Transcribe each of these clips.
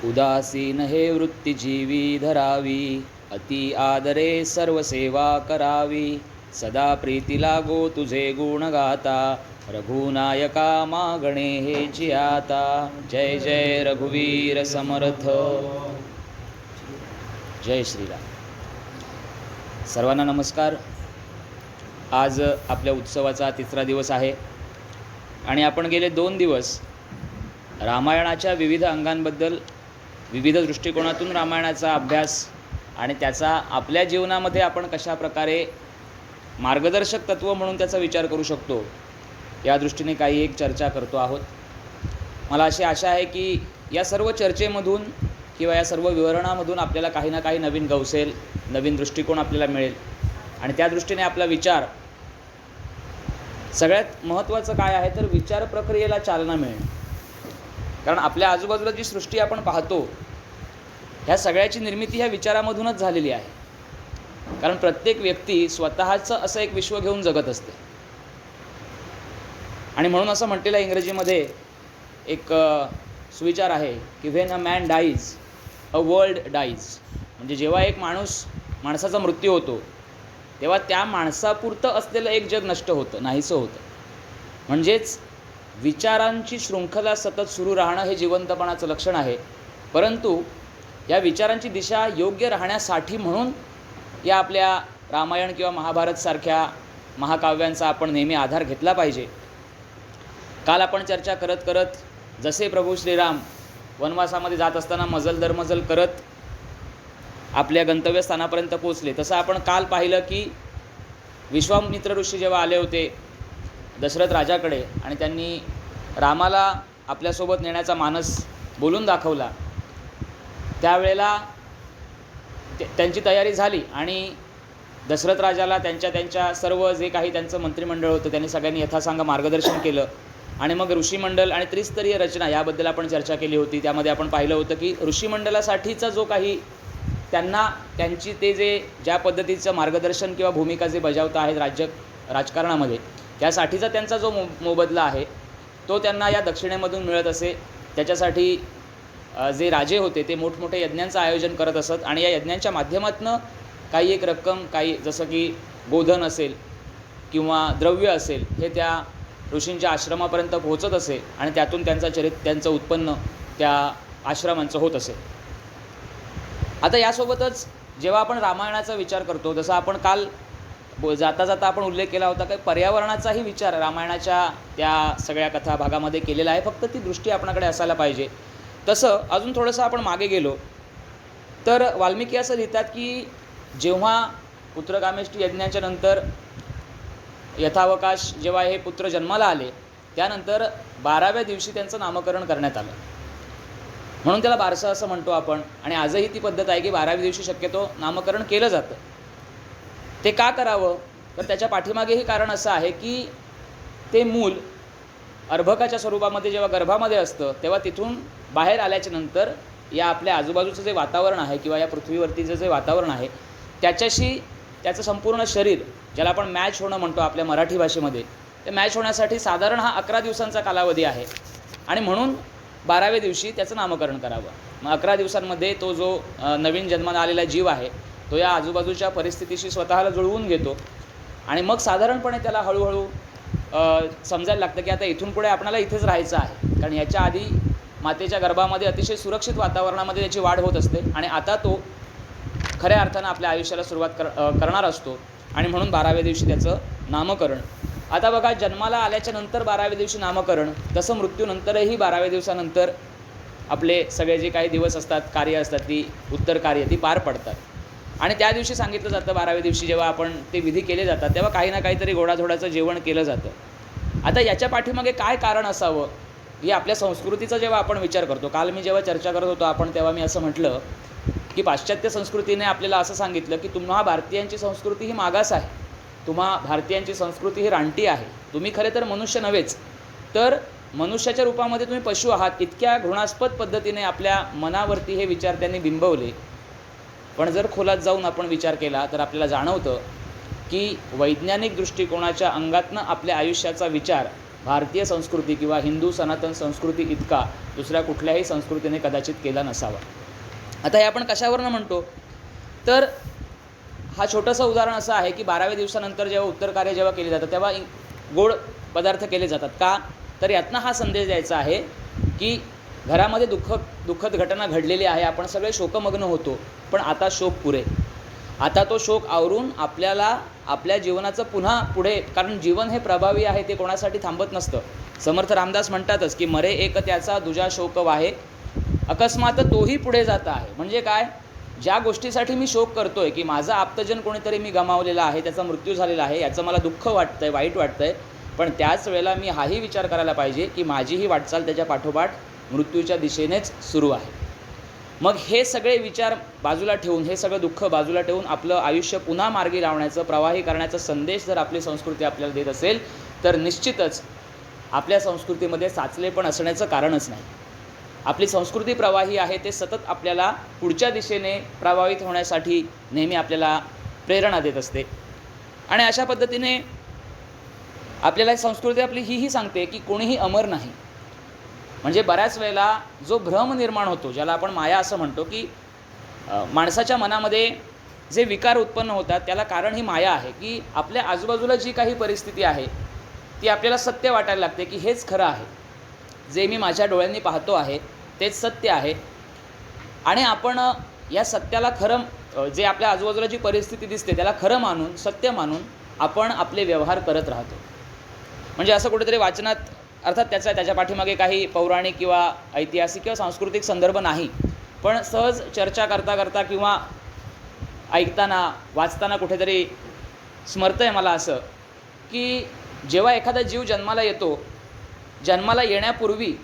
उदासीन हे वृत्तीजीवी धरावी, अति आदरे सर्व सेवा करावी. सदा प्रीती लागो तुझे गुण गाता, रघुनायका मागणे हे जियाता. जय जय रघुवीर समर्थ. जय श्रीराम. सर्वांना नमस्कार. आज आपल्या उत्सवाचा तिसरा दिवस आहे आणि आपण गेले 2 दिवस रामायणाच्या विविध अंगांबद्दल, विविध दृष्टिकोनातून रामायणाचा अभ्यास आणि त्याचा आपल्या जीवनामध्ये आपण कशा प्रकारे मार्गदर्शक तत्त्व म्हणून त्याचा विचार करू शकतो या दृष्टीने काही एक चर्चा करतो आहोत. मला अशी आशा आहे की या सर्व चर्चेमधून किंवा या सर्व विवरणामधून आपल्याला काही ना काही नवीन गवसेल, नवीन दृष्टिकोन आपल्याला मिळेल आणि त्या दृष्टीने आपला विचार, सगळ्यात महत्त्वाचं काय आहे तर विचार प्रक्रियेला चालना मिळणे. कारण आपल्या आजूबाजूला जी सृष्टी आपण पाहतो ह्या सगळ्याची निर्मिती ह्या विचारामधूनच झालेली आहे. कारण प्रत्येक व्यक्ती स्वतःचं असं एक विश्व घेऊन जगत असते आणि म्हणून असं म्हटलेलं इंग्रजीमध्ये एक सुविचार आहे की when a man dies a world dies. म्हणजे जेव्हा एक माणसाचा मृत्यू होतो तेव्हा त्या माणसापुरतं असलेलं एक जग नष्ट होतं, नाहीसं होतं. म्हणजेच विचारांची शृंखला सतत सुरू राहणं हे जिवंतपणाचं लक्षण आहे. परंतु या विचारांची दिशा योग्य राहण्यासाठी म्हणून या आपल्या रामायण किंवा महाभारतसारख्या महाकाव्यांचा आपण नेहमी आधार घेतला पाहिजे. काल आपण चर्चा करत करत जसे प्रभू श्रीराम वनवासामध्ये जात असताना मजल दर मजल करत आपल्या गंतव्यस्थानापर्यंत पोचले, तसं आपण काल पाहिलं की विश्वामित्र ऋषी जेव्हा आले होते दशरथ राजाकडे आणि त्यांनी रामाला आपल्यासोबत नेण्याचा मानस बोलून दाखवला, त्यावेळेला त्यांची तयारी झाली आणि दशरथ राजाला त्यांच्या सर्व जे काही त्यांचं मंत्रिमंडळ होतं त्यांनी सगळ्यांनी यथासांग मार्गदर्शन केलं. आणि मग ऋषीमंडल आणि त्रिस्तरीय रचना याबद्दल आपण चर्चा केली होती. त्यामध्ये आपण पाहिलं होतं की ऋषीमंडलासाठीचा जो काही त्यांची ते ज्या पद्धतीचं मार्गदर्शन किंवा भूमिका जे बजावता आहेत राजकारणामध्ये, त्यासाठीचा त्यांचा जो मोबदला आहे तो त्यांना या दक्षिणेमधून मिळत असे. त्याच्यासाठी जे राजे होते ते मोठमोठे यज्ञांचं आयोजन करत असत आणि या यज्ञांच्या माध्यमातून काही एक रक्कम, काही जसं की गोधन असेल किंवा द्रव्य असेल, हे त्या ऋषींच्या आश्रमापर्यंत पोहोचत असे आणि त्यातून त्यांचं उत्पन्न त्या आश्रमांचं होत असे. आता यासोबतच जेव्हा आपण रामायणाचा विचार करतो, जसं आपण काल जाता जाता आपण उल्लेख केला होता की पर्यावरणाचाही विचार रामायणाच्या त्या सगळ्या कथा भागामध्ये केलेला आहे. फक्त ती दृष्टी आपणाकडे असायला पाहिजे. तसं अजून थोडंसं आपण मागे गेलो तर वाल्मिकी असं लिहितात की जेव्हा पुत्रकामेष्टी यज्ञाच्या नंतर यथावकाश जेव्हा हे पुत्र जन्माला आले त्यानंतर 12व्या दिवशी त्यांचं नामकरण करण्यात आलं. म्हणून त्याला बारसं असं म्हणतो आपण आणि आजही ती पद्धत आहे की 12व्या दिवशी शक्यतो नामकरण केलं जातं. ते का करावं तर त्याच्या पाठीमागेही कारण असं आहे की ते मूल अर्भकाच्या स्वरूपामध्ये जेव्हा गर्भामध्ये असतं तेव्हा तिथून बाहेर आल्याच्या नंतर या आपल्या आजूबाजूचं जे वातावरण आहे किंवा या पृथ्वीवरतीचं जे वातावरण आहे त्याच्याशी त्याचं संपूर्ण शरीर, ज्याला आपण मॅच होणं म्हणतो आपल्या मराठी भाषेमध्ये, ते मॅच होण्यासाठी साधारण हा 11 दिवसांचा कालावधी आहे आणि म्हणून 12व्या दिवशी त्याचं नामकरण करावं. मग 11 दिवसांमध्ये तो जो नवीन जन्माला आलेला जीव आहे तो या आजूबाजूच्या परिस्थितीशी स्वतःला जुळवून घेतो आणि मग साधारणपणे त्याला हळूहळू समजायला लागतं की आता इथून पुढे आपल्याला इथेच राहायचं आहे. कारण याच्या आधी मातेच्या गर्भामध्ये अतिशय सुरक्षित वातावरणामध्ये त्याची वाढ होत असते आणि आता तो खऱ्या अर्थानं आपल्या आयुष्याला सुरुवात करणार असतो आणि म्हणून 12व्या दिवशी त्याचं नामकरण. आता बघा, जन्माला आल्याच्या नंतर 12व्या दिवशी नामकरण, तसं मृत्यूनंतरही 12व्या दिवसानंतर आपले सगळे जे काही दिवस असतात, कार्य असतात, ती उत्तर कार्य ती पार पडतात. आणि त्या दिवशी सांगितलं जातं 12व्या दिवशी जेव्हा आपण ते विधी केले जातात तेव्हा काही ना काहीतरी गोडाधोडाचं जेवण केलं जातं. आता याच्या पाठीमागे काय कारण असावं ही आपल्या संस्कृतीचा जेव्हा आपण विचार करतो, काल मी जेव्हा चर्चा करत होतो आपण तेव्हा मी असं म्हटलं की पाश्चात्य संस्कृतीने आपल्याला असं सांगितलं की तुम्हा भारतीयांची संस्कृती ही मागास आहे, तुम्हा भारतीयांची संस्कृती ही रानटी आहे, तुम्ही खरे तर मनुष्य नव्हेच तर मनुष्याच्या रूपामध्ये तुम्ही पशु आहात. इतक्या घृणास्पद पद्धतीने आपल्या मनावरती हे विचार त्यांनी बिंबवले. पण जर खोलात जाऊन आपण विचार केला तर आपल्याला जाणवतं की वैज्ञानिक दृष्टिकोनाच्या अंगातनं आपल्या आयुष्याचा विचार भारतीय संस्कृती किंवा हिंदू सनातन संस्कृती इतका दुसऱ्या कुठल्याही संस्कृतीने कदाचित केला नसावा. आता हे आपण कशावरनं म्हणतो, तर हा छोटंसं उदाहरण असं आहे की 12व्या दिवसानंतर जेव्हा उत्तर कार्य जेव्हा केले जातं तेव्हा गोड पदार्थ केले जातात. का, तर यातनं हा संदेश द्यायचा आहे की घरामध्ये दुःखद घटना घडलेली आहे, आपण सगळे शोकमग्न होतो, पण आता शोक पुरे. आता तो शोक आवरून आपल्याला आपल्या जीवनाचं पुन्हा पुढे, कारण जीवन हे प्रभावी आहे, ते कोणासाठी थांबत नसतं. समर्थ रामदास म्हणतातच की मरे एक त्याचा दुजा शोक वाहे, अकस्मात तोही पुढे जाता आहे. म्हणजे काय, ज्या गोष्टीसाठी मी शोक करतोय की माझा आप्तजन कोणीतरी मी गमावलेला आहे, त्याचा मृत्यू झालेला आहे, याचं मला दुःख वाटतंय, वाईट वाटतंय, पण त्याच वेळेला मी हाही विचार करायला पाहिजे की माझीही वाटचाल त्याच्या पाठोपाठ मृत्यूच्या दिशेनेच सुरू आहे. मग हे सगळे विचार बाजूला ठेवून, हे सगळं दुःख बाजूला ठेवून आपलं आयुष्य पुन्हा मार्गी लावण्याचं, प्रवाही करण्याचा संदेश जर आपली संस्कृती आपल्याला देत असेल तर निश्चितच आपल्या संस्कृतीमध्ये साचलेपण असण्याचं कारणच नाही. आपली संस्कृती प्रवाही आहे, ते सतत आपल्याला पुढच्या दिशेने प्रभावित होण्यासाठी नेहमी आपल्याला प्रेरणा देत असते. आणि अशा पद्धतीने आपल्याला संस्कृती आपली ही सांगते की कोणीही अमर नाही. म्हणजे बऱ्याच वेळेला जो भ्रम निर्माण होतो, ज्याला आपण माया असं म्हणतो, की माणसाच्या मनामध्ये जे विकार उत्पन्न होतात त्याला कारण ही माया आहे, की आपल्या आजूबाजूला जी काही परिस्थिती आहे ती आपल्याला सत्य वाटायला लागते की हेच खरं आहे, जे मी माझ्या डोळ्यांनी पाहतो आहे तेच सत्य आहे. आणि आपण या सत्याला खरं, जे आपल्या आजूबाजूला जी परिस्थिती दिसते त्याला खरं मानून, सत्य मानून आपण आपले व्यवहार करत राहतो. म्हणजे असं कुठेतरी वाचनात, अर्थात त्याच्या पाठीमागे काही पौराणिक किंवा ऐतिहासिक किंवा सांस्कृतिक संदर्भ नाही, पण सहज चर्चा करता करता किंवा ऐकताना वाचताना कुठेतरी स्मरतं आहे मला असं, की जेव्हा एखादा जीव जन्माला येतो, जन्माला येण्यापूर्वी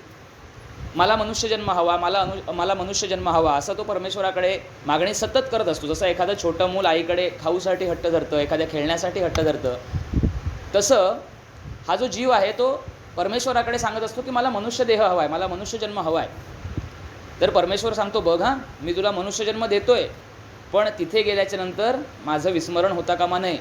मला मनुष्यजन्म हवा, मला मनुष्यजन्म हवा असं तो परमेश्वराकडे मागणी सतत करत असतो. जसं एखादं छोटं मूल आईकडे खाऊसाठी हट्ट धरतं, एखाद्या खेळण्यासाठी हट्ट धरतं, तसं हा जो जीव आहे तो परमेश्वराकडे सांगत असतो की मला मनुष्यदेह हवा आहे, मला मनुष्यजन्म हवा आहे. तर परमेश्वर सांगतो, बघ हां, मी तुला मनुष्यजन्म देतोय, पण तिथे गेल्याच्यानंतर माझं विस्मरण होता कामा नये.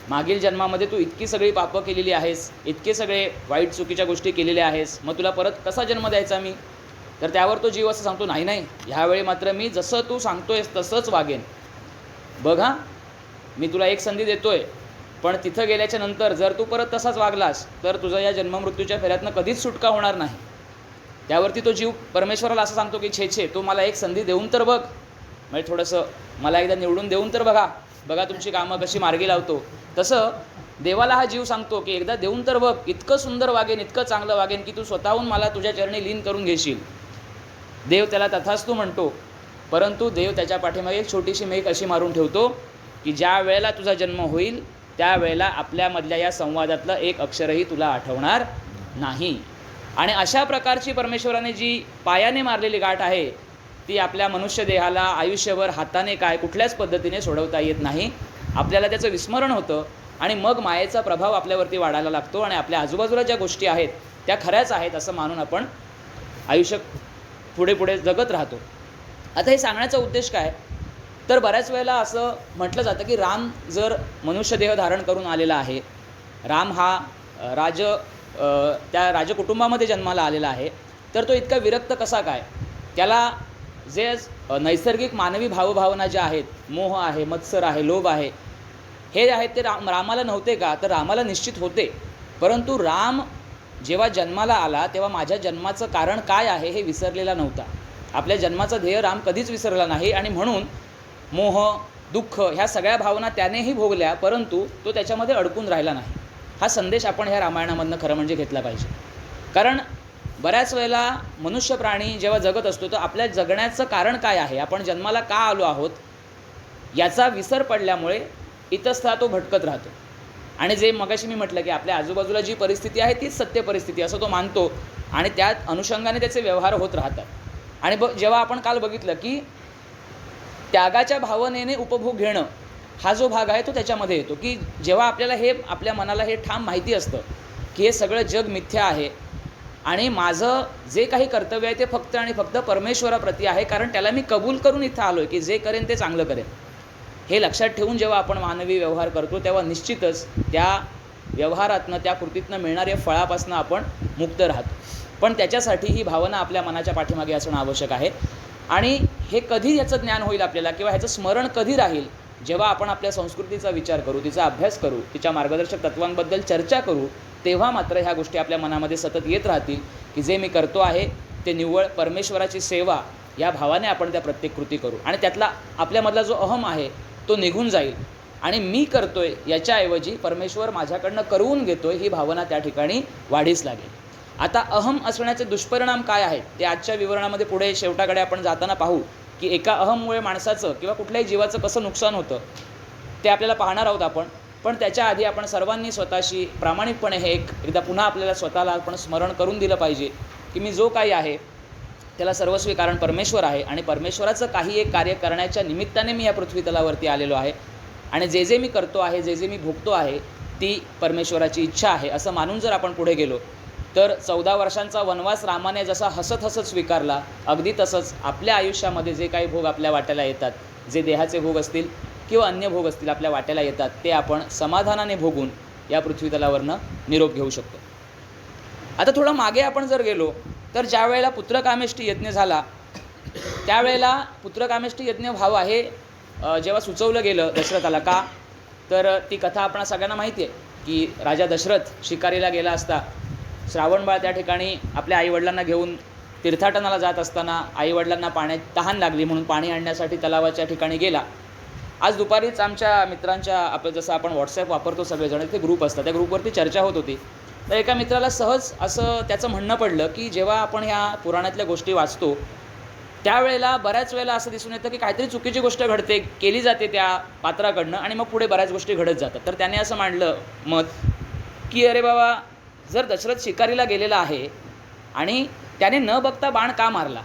मागील जन्मामध्ये तू इतकी सगळी पापं केलेली आहेस, इतके सगळे वाईट चुकीच्या गोष्टी केलेल्या आहेस, मग तुला परत कसा जन्म द्यायचा मी. तर त्यावर तो जीव असं सांगतो, नाही नाही, ह्यावेळी मात्र मी जसं तू सांगतोयस तसंच वागेन. बघ हां, मी तुला एक संधी देतोय, पण तिथं गेल्याच्या नंतर जर तू परत तसाच वागलास तर तुझा या जन्ममृत्यूच्या फेऱ्यातनं कधीच सुटका होणार नाही. त्यावरती तो जीव परमेश्वराला असं सांगतो की छे तू मला एक संधी देऊन तर बघ, म्हणजे थोडंसं मला एकदा निवडून देऊन तर बघा तुमची कामं कशी मार्गी लावतो. तसं देवाला हा जीव सांगतो की एकदा देऊन तर बघ, इतकं सुंदर वागेन, इतकं चांगलं वागेन की तू स्वतःहून मला तुझ्या चरणी लीन करून घेशील. देव त्याला तथास्तु म्हणतो, परंतु देव त्याच्या पाठीमागे एक छोटीशी मेघ अशी मारून ठेवतो की ज्या वेळेला तुझा जन्म होईल त्यावेळेला आपल्यामधल्या या संवादातलं एक अक्षरही तुला आठवणार नाही. आणि अशा प्रकारची परमेश्वराने जी पायाने मारलेली गाठ आहे ती आपल्या मनुष्य देहाला आयुष्यभर हाताने काय कुठल्याच पद्धतीने सोडवता येत नाही. आपल्याला त्याचं विस्मरण होतं आणि मग मायेचा प्रभाव आपल्यावरती वाढायला लागतो आणि आपल्या आजूबाजूला ज्या गोष्टी आहेत त्या खऱ्याच आहेत असं मानून आपण आयुष्य पुढे जगत राहतो. आता हे सांगण्याचा उद्देश काय, तर बऱ्याच वेळेला असं म्हटलं जातं की राम जर मनुष्यदेह धारण करून आलेला आहे, राम हा त्या राजकुटुंबामध्ये जन्माला आलेला आहे, तर तो इतका विरक्त कसा काय. त्याला जे नैसर्गिक मानवी भावभावना ज्या आहेत, मोह आहे, मत्सर आहे, लोभ आहे, हे आहेत ते रामाला नव्हते का, तर रामाला निश्चित होते. परंतु राम जेव्हा जन्माला आला तेव्हा माझ्या जन्माचं कारण काय आहे हे विसरलेला नव्हता. आपल्या जन्माचं ध्येय राम कधीच विसरला नाही आणि म्हणून मोह, दुःख ह्या सगळ्या भावना त्यानेही भोगल्या, परंतु तो त्याच्यामध्ये अडकून राहिला नाही. हा संदेश आपण ह्या रामायणामधनं खरं म्हणजे घेतला पाहिजे. कारण बऱ्याच वेळेला मनुष्य प्राणी जेव्हा जगत असतो तर आपल्या जगण्याचं कारण काय आहे, आपण जन्माला का आलो आहोत याचा विसर पडल्यामुळे इतस्था तो भटकत राहतो. आणि जे मगाशी मी म्हटलं की आपल्या आजूबाजूला जी परिस्थिती आहे तीच सत्य परिस्थिती असं तो मानतो आणि त्या अनुषंगाने त्याचे व्यवहार होत राहतात. आणि जेव्हा आपण काल बघितलं की त्यागाच्या भावनेने उपभोग घेणं हा जो भाग आहे तो त्याच्यामध्ये येतो, की जेव्हा आपल्याला हे आपल्या मनाला हे ठाम माहिती असतं की हे सगळं जग मिथ्या आहे आणि माझं जे काही कर्तव्य आहे ते फक्त आणि फक्त परमेश्वराप्रती आहे, कारण त्याला मी कबूल करून इथं आलो आहे की जे करेन ते चांगलं करेन. हे लक्षात ठेवून जेव्हा आपण मानवी व्यवहार करतो तेव्हा निश्चितच त्या व्यवहारातनं, त्या कृतीतनं मिळणाऱ्या फळापासून आपण मुक्त राहतो. पण त्याच्यासाठी ही भावना आपल्या मनाच्या पाठीमागे असणं आवश्यक आहे. आणि हे कधी याचं ज्ञान होईल आपल्याला किंवा ह्याचं स्मरण कधी राहील, जेव्हा आपण आपल्या संस्कृतीचा विचार करू, तिचा अभ्यास करू, तिच्या मार्गदर्शक तत्वांबद्दल चर्चा करू, तेव्हा मात्र ह्या गोष्टी आपल्या मनामध्ये सतत येत राहतील की जे मी करतो आहे ते निव्वळ परमेश्वराची सेवा या भावाने आपण त्या प्रत्येक कृती करू. आणि त्यातला आपल्यामधला जो अहम आहे तो निघून जाईल आणि मी करतोय याच्याऐवजी परमेश्वर माझ्याकडनं करवून घेतोय ही भावना त्या ठिकाणी वाढीस लागेल. आता अहम असण्याचे दुष्परिणाम काय आहेत ते आजच्या विवरणामध्ये पुढे शेवटाकडे आपण जाताना पाहू की एका अहममुळे माणसाचं किंवा कुठल्याही जीवाचं कसं नुकसान होतं ते आपल्याला पाहणार आहोत आपण. पण त्याच्या आधी आपण सर्वांनी स्वतःशी प्रामाणिकपणे हे एकदा पुन्हा आपल्याला स्वतःला आपण स्मरण करून दिलं पाहिजे की मी जो काही आहे त्याला सर्वस्वी कारण परमेश्वर आहे आणि परमेश्वराचं काही एक कार्य करण्याच्या निमित्ताने मी या पृथ्वी तलावरती आलेलो आहे आणि जे जे मी करतो आहे, जे जे मी भोगतो आहे ती परमेश्वराची इच्छा आहे असं मानून जर आपण पुढे गेलो तर 14 वर्षांचा वनवास रामाने जसा हसत हसत स्वीकारला, अगदी तसंच आपल्या आयुष्यामध्ये जे काही भोग आपल्या वाट्याला येतात, जे देहाचे भोग असतील किंवा अन्य भोग असतील आपल्या वाट्याला येतात, ते आपण समाधानाने भोगून या पृथ्वी तलावरनं निरोप घेऊ शकतो. आता थोडं मागे आपण जर गेलो तर ज्या वेळेला पुत्रकामेष्टी यज्ञ झाला त्यावेळेला पुत्रकामेष्टी यज्ञ व्हावा हे जेव्हा सुचवलं गेलं दशरथाला, का तर ती कथा आपणा सगळ्यांना माहिती आहे की राजा दशरथ शिकारीला गेला असता श्रावणबाळ त्या ठिकाणी आपल्या आईवडिलांना घेऊन तीर्थाटनाला जात असताना आईवडिलांना पाण्यात तहान लागली म्हणून पाणी आणण्यासाठी तलावाच्या ठिकाणी गेला. आज दुपारीच आमच्या मित्रांच्या आपलं जसं आपण व्हॉट्सॲप वापरतो सगळेजण, ते ग्रुप असतात, त्या ग्रुपवरती चर्चा होत होती. तर एका मित्राला सहज असं त्याचं म्हणणं पडलं की जेव्हा आपण ह्या पुराणातल्या गोष्टी वाचतो त्यावेळेला बऱ्याच वेळेला असं दिसून येतं की काहीतरी चुकीची गोष्ट घडते, केली जाते त्या पात्राकडनं आणि मग पुढे बऱ्याच गोष्टी घडत जातात. तर त्याने असं मांडलं मत की अरे बाबा, जर दशरथ शिकारीला गेलेला आहे आणि त्याने न बघता बाण का मारला,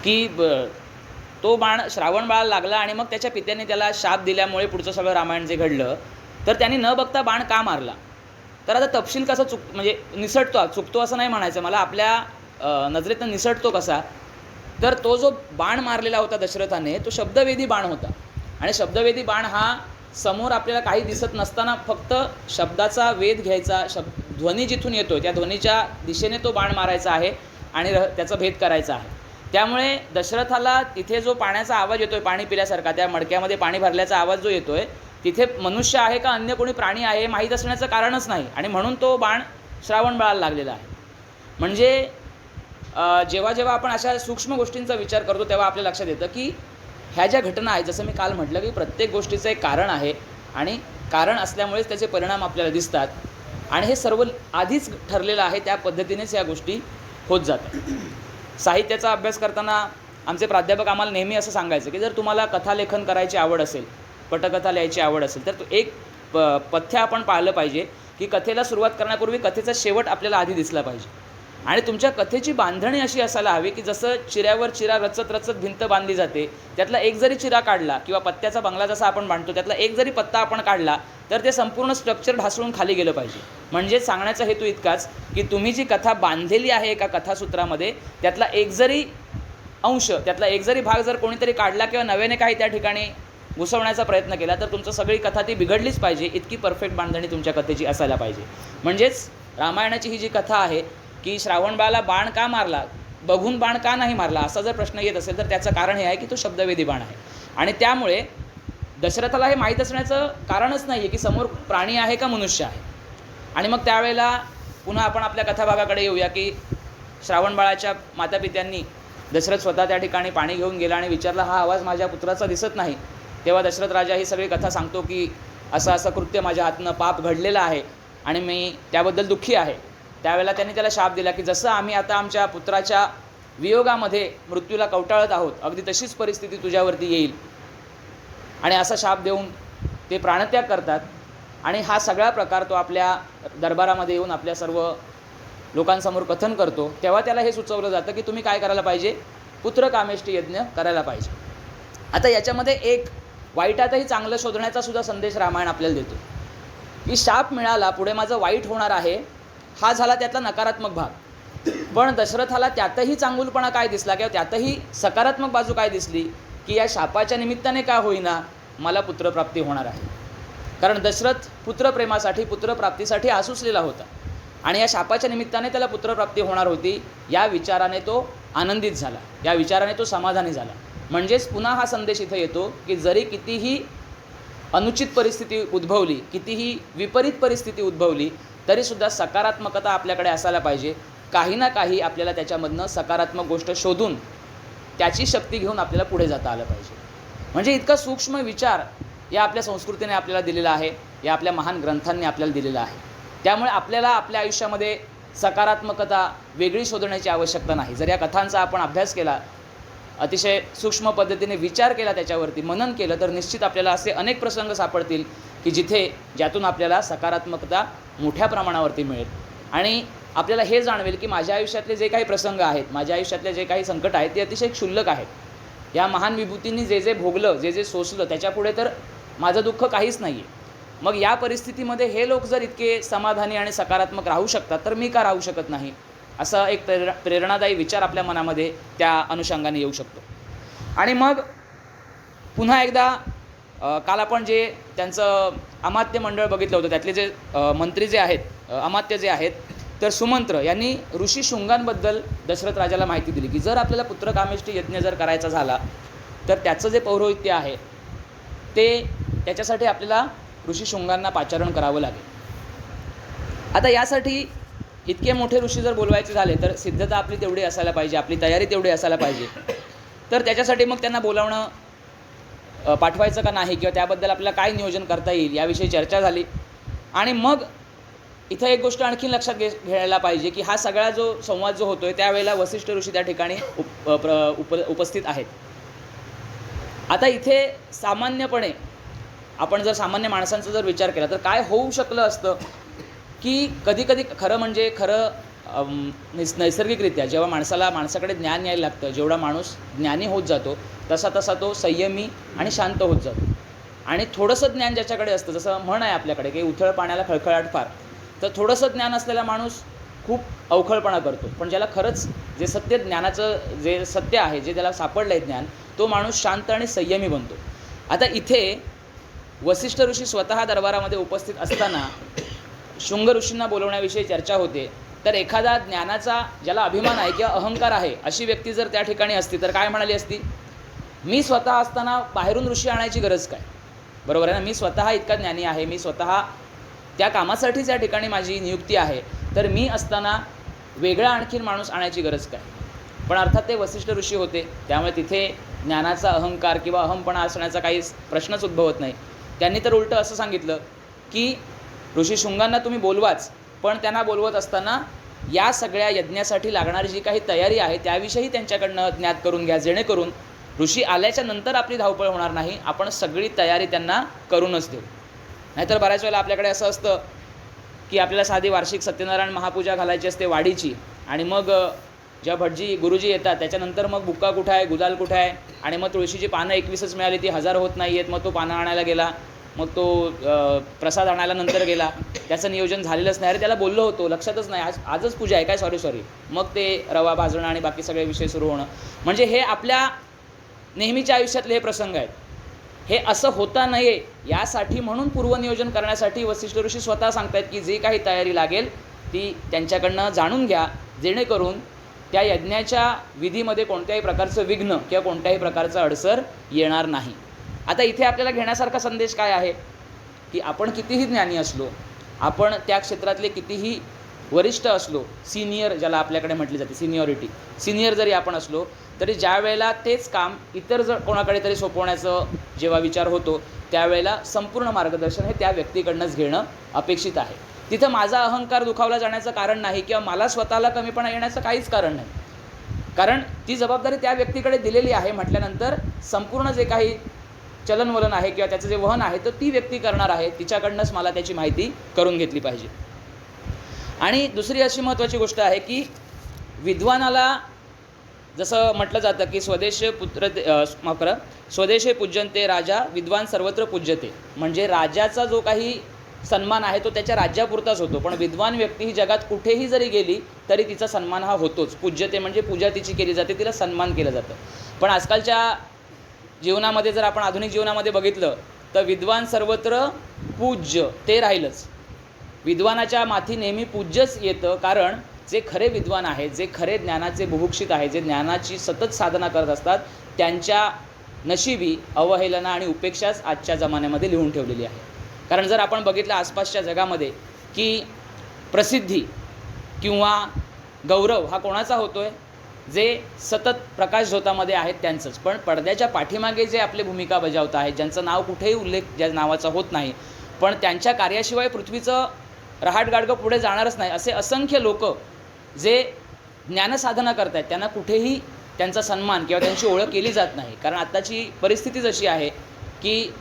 की तो बाण श्रावण बाळाला लागला आणि मग त्याच्या पित्याने त्याला शाप दिल्यामुळे पुढचं सगळं रामायण जे घडलं, तर त्यांनी न बघता बाण का मारला. तर आता तपशील कसा म्हणजे चुकतो असं नाही म्हणायचं मला, आपल्या नजरेतनं निसटतो कसा, तर तो जो बाण मारलेला होता दशरथाने तो शब्दवेधी बाण होता. आणि शब्दवेधी बाण हा समोर आपल्याला काही दिसत नसताना फक्त शब्दाचा वेध घ्यायचा, ध्वनी जिथून येतो त्या ध्वनीच्या दिशेने तो बाण मारायचा आहे आणि त्याचा भेद करायचा आहे. त्यामुळे दशरथाला तिथे जो पाण्याचा आवाज येतोय, पाणी पिल्यासारखा, त्या मडक्यामध्ये पाणी भरल्याचा आवाज जो येतोय, तिथे मनुष्य आहे का अन्य कोणी प्राणी आहे माहीत असण्याचं कारणच नाही आणि म्हणून तो बाण श्रावण बाळाला लागलेला आहे. म्हणजे जेव्हा जेव्हा आपण अशा सूक्ष्म गोष्टींचा विचार करतो तेव्हा आपल्या लक्षात येतं की ह्या ज्या घटना आहेत, जसं मी काल म्हटलं की प्रत्येक गोष्टीचं एक कारण आहे आणि कारण असल्यामुळेच त्याचे परिणाम आपल्याला दिसतात आणि हे सर्व आधीच ठरलेलं आहे, त्या पद्धतीनेच या गोष्टी होत जातात. साहित्याचा अभ्यास करताना आमचे प्राध्यापक आम्हाला नेहमी असं सांगायचं की जर तुम्हाला कथालेखन करायची आवड असेल, पटकथा लिहायची आवड असेल, तर तो एक पथ्य आपण पाळलं पाहिजे की कथेला सुरुवात करण्यापूर्वी कथेचा शेवट आपल्याला आधी दिसला पाहिजे आणि तुमच्या कथेची बांधणी अशी असायला हवी की जसं चिऱ्यावर चिरा रचत रचत भिंत बांधली जाते, त्यातला एक जरी चिरा काढला किंवा पत्त्याचा बंगला जसा आपण बांधतो त्यातला एक जरी पत्ता आपण काढला तर ते संपूर्ण स्ट्रक्चर ढासळून खाली गेलं पाहिजे. म्हणजे सांगण्याचा हेतू इतकाच की तुम्ही जी कथा बांधलेली आहे एका कथासूत्रामध्ये त्यातला एक जरी अंश, त्यातला एक जरी भाग जर कोणीतरी काढला किंवा नव्याने काही त्या ठिकाणी घुसवण्याचा प्रयत्न केला तर तुमचं सगळी कथा ती बिघडलीच पाहिजे. इतकी परफेक्ट बांधणी तुमच्या कथेची असायला पाहिजे. म्हणजेच रामायणाची ही जी कथा आहे की श्रावणबाळाला बाण का मारला, बघून बाण का नाही मारला, असा जर प्रश्न येत असेल तर त्याचं कारण हे आहे की तो शब्दवेधी बाण आहे आणि त्यामुळे दशरथाला हे माहीत असण्याचं कारणच नाही आहे की समोर प्राणी आहे का मनुष्य आहे. आणि मग त्यावेळेला पुन्हा आपण आपल्या कथाभागाकडे येऊया की श्रावणबाळाच्या मातापित्यांनी दशरथ स्वतः त्या ठिकाणी पाणी घेऊन गेला आणि विचारला हा आवाज माझ्या पुत्राचा दिसत नाही. तेव्हा दशरथ राजा ही सगळी कथा सांगतो की असं असं कृत्य माझ्या हातनं पाप घडलेलं आहे आणि मी त्याबद्दल दुःखी आहे. त्यावेळेला त्यांनी त्याला शाप दिला की जसं आम्ही आता आमच्या पुत्राच्या वियोगामध्ये मृत्यूला कवटाळत आहोत अगदी तशीच परिस्थिती तुझ्यावरती येईल. आणि असा शाप देऊन ते प्राणत्याग करतात आणि हा सगळा प्रकार तो आपल्या दरबारामध्ये येऊन आपल्या सर्व लोकांसमोर कथन करतो. तेव्हा त्याला हे सुचवलं जातं की तुम्ही काय करायला पाहिजे, पुत्रकामेष्टी यज्ञ करायला पाहिजे. आता याच्यामध्ये एक वाईटातही चांगलं शोधण्याचा सुद्धा संदेश रामायण आपल्याला देतो की शाप मिळाला, पुढे माझं वाईट होणार आहे, हा झाला त्यातला नकारात्मक भाग. पण दशरथाला त्यातही चांगुलपणा काय दिसला किंवा त्यातही सकारात्मक बाजू काय दिसली की या शापाच्या निमित्ताने का होईना मला पुत्रप्राप्ती होणार आहे. कारण दशरथ पुत्रप्रेमासाठी, पुत्रप्राप्तीसाठी आसुसलेला होता आणि या शापाच्या निमित्ताने त्याला पुत्रप्राप्ती होणार होती. या विचाराने तो आनंदित झाला, या विचाराने तो समाधानी झाला. म्हणजेच पुन्हा हा संदेश इथं येतो की जरी कितीही अनुचित परिस्थिती उद्भवली, कितीही विपरीत परिस्थिती उद्भवली, तरीसुद्धा सकारात्मकता आपल्याकडे असायला पाहिजे. काही ना काही आपल्याला त्याच्यामधनं सकारात्मक गोष्ट शोधून त्याची शक्ती घेऊन आपल्याला पुढे जाता आलं पाहिजे. म्हणजे इतका सूक्ष्म विचार या आपल्या संस्कृतीने आपल्याला दिलेला आहे, या आपल्या महान ग्रंथांनी आपल्याला दिलेला आहे. त्यामुळे आपल्याला आपल्या आयुष्यामध्ये सकारात्मकता वेगळी शोधण्याची आवश्यकता नाही. जर या कथांचा आपण अभ्यास केला, अतिशय सूक्ष्म पद्धतीने विचार केला, त्याच्यावरती मनन केलं, तर निश्चित आपल्याला असे अनेक प्रसंग सापडतील की ज्यातून आपल्याला सकारात्मकता मोठ्या प्रमाणावरती मिळेल. आणि आपल्याला हे जाणवेल की माझ्या आयुष्यातले जे काही प्रसंग आहेत, माझ्या आयुष्यातले जे काही संकट आहेत, ते अतिशय क्षुल्लक आहेत. या महान विभूतींनी जे भोगलं, जे सोसलं, त्याच्यापुढे तर माझं दुःख काहीच नाही आहे. मग या परिस्थितीमध्ये हे लोक जर इतके समाधानी आणि सकारात्मक राहू शकतात, तर मी का राहू शकत नाही? असा एक प्रेरणादायी विचार आपल्या मनामध्ये त्या अनुषंगाने येऊ शकतो. आणि मग पुन्हा एकदा काल आपण जे त्यांचं अमात्य मंडळ बघितलं होतं, त्यातले जे मंत्री जे आहेत, अमात्य जे आहेत, तर सुमंत्र यांनी ऋषी शुंगांबद्दल दशरथ राजाला माहिती दिली की जर आपल्याला पुत्रकामेष्टी यज्ञ जर करायचा झाला, तर त्याचं जे पौरोहित्य आहे त्याच्यासाठी आपल्याला ऋषी शुंगांना पाचारण करावं लागेल. आता यासाठी इतके मोठे ऋषी जर बोलवायचे झाले, तर सिद्धता आपली तेवढी असायला पाहिजे, आपली तयारी तेवढी असायला पाहिजे. तर त्याच्यासाठी मग त्यांना बोलावणं पाठवायचं का नाही, किंवा त्याबद्दल आपल्याला काय नियोजन करता येईल, याविषयी चर्चा झाली. आणि मग इथं एक गोष्ट आणखीन लक्षात घ्यायला पाहिजे की हा सगळा जो संवाद जो होतोय, त्यावेळेला वसिष्ठ ऋषी त्या ठिकाणी उपस्थित आहेत. आता इथे सामान्यपणे आपण जर सामान्य माणसांचा जर विचार केला, तर काय होऊ शकलं असतं की कधी नैसर्गिकरित्या जेव्हा माणसाकडे ज्ञान यायला लागतं, जेवढा माणूस ज्ञानी होत जातो, तसा तो संयमी आणि शांत होत जातो. आणि थोडंसं ज्ञान ज्याच्याकडे असतं, जसं म्हण आहे आपल्याकडे की उथळ पाण्याला खळखळाट फार, तर थोडंसं ज्ञान असलेला माणूस खूप अवखळपणा करतो. पण ज्याला खरंच जे ज्ञानाचं जे सत्य आहे, जे त्याला सापडलं आहे ज्ञान, तो माणूस शांत आणि संयमी बनतो. आता इथे वसिष्ठ ऋषी स्वतः दरबारामध्ये उपस्थित असताना शुंग ऋषींना बोलवण्याविषयी चर्चा होते. तर एखादा ज्ञानाचा ज्याला अभिमान आहे किंवा अहंकार आहे, अशी व्यक्ती जर त्या ठिकाणी असती, तर काय म्हणाली असती? मी स्वतः असताना बाहेरून ऋषी आणायची गरज काय? बरोबर आहे ना? मी स्वतः इतका ज्ञानी आहे, मी स्वतः त्या कामासाठीच या ठिकाणी माझी नियुक्ती आहे, तर मी असताना वेगळा आणखीन माणूस आणायची गरज काय? पण अर्थात ते वसिष्ठ ऋषी होते, त्यामुळे तिथे ज्ञानाचा अहंकार किंवा अहमपणा असण्याचा काही प्रश्नच उद्भवत नाही. त्यांनी तर उलटं असं सांगितलं की ऋषी शुंगांना तुम्ही बोलवाच, पण त्यांना बोलवत असताना या सगळ्या यज्ञासाठी लागणारी जी काही तयारी आहे त्याविषयी त्यांच्याकडनं ज्ञात करून घ्या, जेणेकरून ऋषी आल्याच्या नंतर आपली धावपळ होणार नाही, आपण सगळी तयारी त्यांना करूनच देऊ. नाहीतर बऱ्याच वेळेला आपल्याकडे असं असतं की आपल्याला साधी वार्षिक सत्यनारायण महापूजा घालायची असते वाडीची, आणि मग जेव्हा भटजी गुरुजी येतात त्याच्यानंतर मग बुक्का कुठं आहे, गुलाल कुठं आहे, आणि मग तुळशीची पानं 21च मिळाली, ती 1000 होत नाही आहेत, मग तो पानं आणायला गेला, मग तो प्रसाद आणायला नंतर गेला, त्याचं नियोजन झालेलंच नाही, अरे त्याला बोललो होतो, लक्षातच नाही, आजच पूजा आहे काय, सॉरी. मग ते रवा भाजणं आणि बाकी सगळे विषय सुरू होणं. म्हणजे हे आपल्या नेहमीच्या आयुष्यातले हे प्रसंग आहेत. हे असं होता नये यासाठी म्हणून पूर्वनियोजन करण्यासाठी वसिष्ठ ऋषी स्वतः सांगतायत की जी काही तयारी लागेल ती त्यांच्याकडनं जाणून घ्या, जेणेकरून त्या यज्ञाच्या विधीमध्ये कोणत्याही प्रकारचं विघ्न किंवा कोणत्याही प्रकारचं अडसर येणार नाही. आता इथे आपल्याला घेण्यासारखा संदेश काय आहे की आपण कितीही ज्ञानी असलो, आपण त्या क्षेत्रातले कितीही वरिष्ठ असलो, सिनियर ज्याला आपल्याकडे म्हटली जाते, सिनियर जरी आपण असलो, तरी ज्या वेळेला तेच काम इतर जर कोणाकडे तरी सोपवण्याचं जेव्हा विचार होतो, त्यावेळेला संपूर्ण मार्गदर्शन हे त्या व्यक्तीकडनंच घेणं अपेक्षित आहे. तिथं माझा अहंकार दुखावला जाण्याचं कारण नाही किंवा मला स्वतःला कमीपणा येण्याचं काहीच कारण नाही, कारण ती जबाबदारी त्या व्यक्तीकडे दिलेली आहे म्हटल्यानंतर संपूर्ण जे काही चलनवलन आहे किंवा त्याचं जे वहन आहे तर ती व्यक्ती करणार आहे, तिच्याकडनंच मला त्याची माहिती करून घेतली पाहिजे. आणि दुसरी अशी महत्त्वाची गोष्ट आहे की विद्वानाला जसं म्हटलं जातं की स्वदेशे पूज्यन्ते राजा विद्वान सर्वत्र पूज्यते, म्हणजे राजाचा जो काही सन्मान आहे तो त्याच्या राज्यापुरताच होतो, पण विद्वान व्यक्ती ही जगात कुठेही जरी गेली तरी तिचा सन्मान हा होतोच. पूज्यते म्हणजे पूजा तिची केली जाते, तिला सन्मान केलं जातं. पण आजकालच्या जीवनामध्ये जर आपण आधुनिक जीवनामध्ये बघितलं तर विद्वान सर्वत्र पूज्य ते राहीलच. विद्वानाच्या माथी नेहमी पूज्यच येतं, कारण जे खरे विद्वान आहेत, जे खरे ज्ञानाचे बुभुक्षित आहेत, जे ज्ञानाची सतत साधना करत असतात, त्यांच्या नशिबी अवहेलना आणि उपेक्षाच आजच्या जमान्यामध्ये लिहून ठेवलेली आहे. कारण जर आपण बघितलं आसपासच्या जगामध्ये की प्रसिद्धी किंवा गौरव हा कोणाचा होतो आहे, जे सतत प्रकाशझोतामध्ये आहेत त्यांचंच. पण पडद्याच्या पाठीमागे जे आपली भूमिका बजावत आहेत, ज्यांचं नाव कुठेही उल्लेख ज्या नावाचा होत नाही, पण त्यांच्या कार्याशिवाय पृथ्वीचं रहाटगाडगं पुढे जाणारच नाही, असे असंख्य लोक जे ज्ञानसाधना करत आहेत, त्यांना कुठेही त्यांचा सन्मान किंवा त्यांची ओळख केली जात नाही. कारण आत्ताची परिस्थितीच अशी आहे की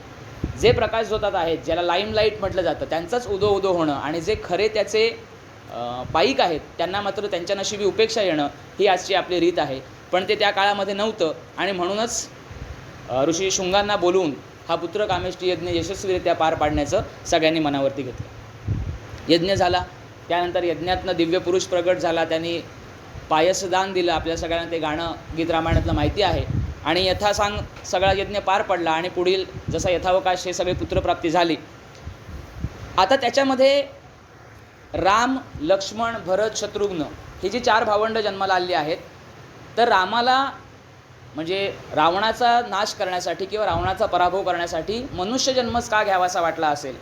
जे प्रकाशझोतात आहेत, ज्याला लाईमलाईट म्हटलं जातं, त्यांचंच उदो होणं आणि जे खरे त्याचे पाईक आहेत त्यांना मात्र त्यांच्या नशिबी उपेक्षा येणं ही आजची आपली रीत आहे. पण ते त्या काळामध्ये नव्हतं आणि म्हणूनच ऋषी शुंगांना बोलवून हा पुत्रकामेष्टी यज्ञ यशस्वीरित्या पार पाडण्याचं सगळ्यांनी मनावरती घेतलं. यज्ञ झाला, त्यानंतर यज्ञातनं दिव्य पुरुष प्रगट झाला, त्यांनी पायसदान दिलं. आपल्या सगळ्यांना ते गाणं गीत रामायणातलं माहिती आहे. आणि यथासांग सगळा यज्ञ पार पडला आणि पुढील जसा यथावकाश हे सगळे पुत्रप्राप्ती झाली. आता त्याच्यामध्ये राम, लक्ष्मण, भरत, शत्रुघ्न ही जी 4 भावंडं जन्माला आलेली आहेत, तर रामाला म्हणजे रावणाचा नाश करण्यासाठी किंवा रावणाचा पराभव करण्यासाठी मनुष्य जन्मच का घ्यावासा वाटला असेल,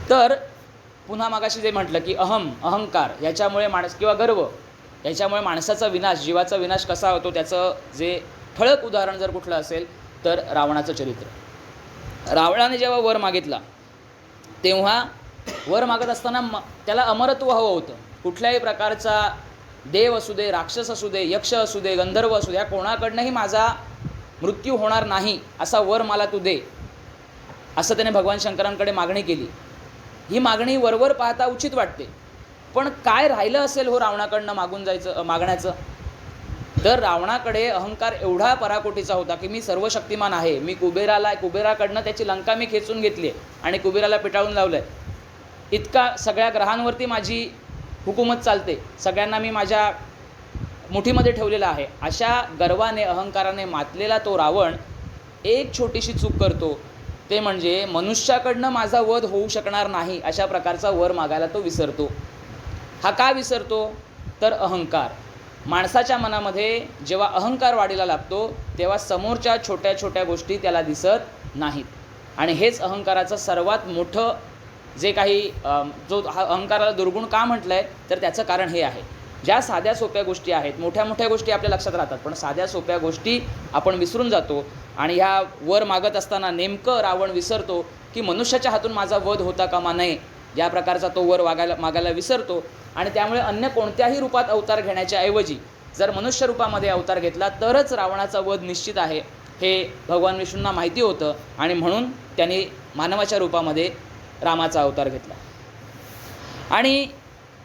तर पुन्हा मागाशी जे म्हटलं की अहंकार याच्यामुळे किंवा गर्व याच्यामुळे माणसाचा विनाश, जीवाचा विनाश कसा होतो, त्याचं जे ठळक उदाहरण जर कुठलं असेल तर रावणाचं चरित्र. रावणाने जेव्हा वर मागितला तेव्हा वर मागत असताना त्याला अमरत्व हवं होतं. कुठल्याही प्रकारचा देव असू दे, राक्षस असू दे, यक्ष असू दे, गंधर्व असू दे, या कोणाकडनंही माझा मृत्यू होणार नाही असा वर मला तू दे, असं त्याने भगवान शंकरांकडे मागणी केली. ही मागणी वरवर पाहता उचित वाटते, पण काय राहिलं असेल हो रावणाकडनं मागण्याचं? तर रावणाकडे अहंकार एवढा पराकोटीचा होता की मी सर्वशक्तिमान आहे, मी कुबेराकडनं त्याची लंका मी खेचून घेतली आहे आणि कुबेराला पिटाळून लावलं आहे, इतका सगळ्या ग्रहांवरती माझी हुकूमत चालते, सगळ्यांना मी माझ्या मुठीमध्ये ठेवलेला आहे, अशा गर्वाने अहंकाराने मातलेला तो रावण एक छोटीशी चूक करतो, ते म्हणजे मनुष्याकडनं माझा वध होऊ शकणार नाही अशा प्रकारचा वर मागायला तो विसरतो. हा का विसरतो? तर अहंकार. माणसाच्या मनामध्ये जेव्हा अहंकार वाढीला लागतो तेव्हा समोरच्या छोट्या छोट्या गोष्टी त्याला दिसत नाहीत. आणि हेच अहंकाराचं सर्वात मोठं जे काही जो हा अहंकाराला दुर्गुण का म्हटलं आहे, तर त्याचं कारण हे आहे. ज्या साध्या सोप्या गोष्टी आहेत, मोठ्या मोठ्या गोष्टी आपल्या लक्षात राहतात, पण साध्या सोप्या गोष्टी आपण विसरून जातो. आणि ह्या वर मागत असताना नेमकं रावण विसरतो की मनुष्याच्या हातून माझा वध होता कामा नये, या प्रकारचा तो वर मागायला विसरतो. आणि त्यामुळे अन्य कोणत्याही रूपात अवतार घेण्याच्या ऐवजी जर मनुष्य रूपामध्ये अवतार घेतला तरच रावणाचा वध निश्चित आहे, हे भगवान विष्णूंना माहिती होतं. आणि म्हणून त्यांनी मानवाच्या रूपामध्ये रामाचा अवतार घेतला. आणि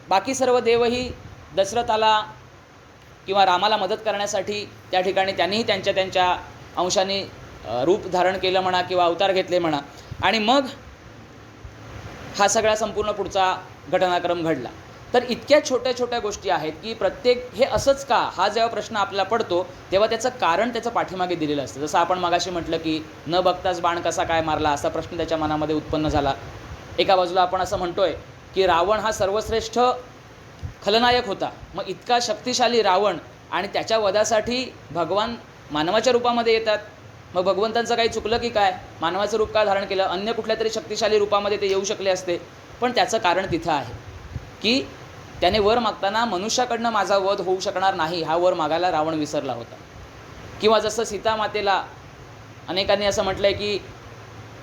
बाकी सर्व देवही दशरथाला किंवा रामाला मदत करण्यासाठी त्या ठिकाणी त्यांनीही त्यांच्या अंशाने रूप धारण केलं म्हणा किंवा अवतार घेतले म्हणा. आणि मग हा सगळा संपूर्ण पुढचा घटनाक्रम घडला. तर इतक्या छोट्या छोट्या गोष्टी आहेत की प्रत्येक हे असंच का, हा जेव्हा प्रश्न आपल्याला पडतो तेव्हा त्याचं कारण त्याचं पाठीमागे दिलेलं असतं. जसं आपण मगाशी म्हटलं की न बघताच बाण कसा काय मारला, असा प्रश्न त्याच्या मनामध्ये उत्पन्न झाला. एका बाजूला आपण असं म्हणतोय की रावण हा सर्वश्रेष्ठ खलनायक होता, मग इतका शक्तिशाली रावण आणि त्याच्या वधासाठी भगवान मानवाच्या रूपामध्ये येतात, मग भगवंतांचं काही चुकलं की काय? मानवाचं रूप का धारण केलं? अन्य कुठल्या तरी शक्तिशाली रूपामध्ये ते येऊ शकले असते. पण त्याचं कारण तिथं आहे की त्याने वर मागताना मनुष्याकडनं माझा वध होऊ शकणार नाही हा वर मागायला रावण विसरला होता. किंवा जसं सीतामातेला अनेकांनी असं म्हटलं आहे की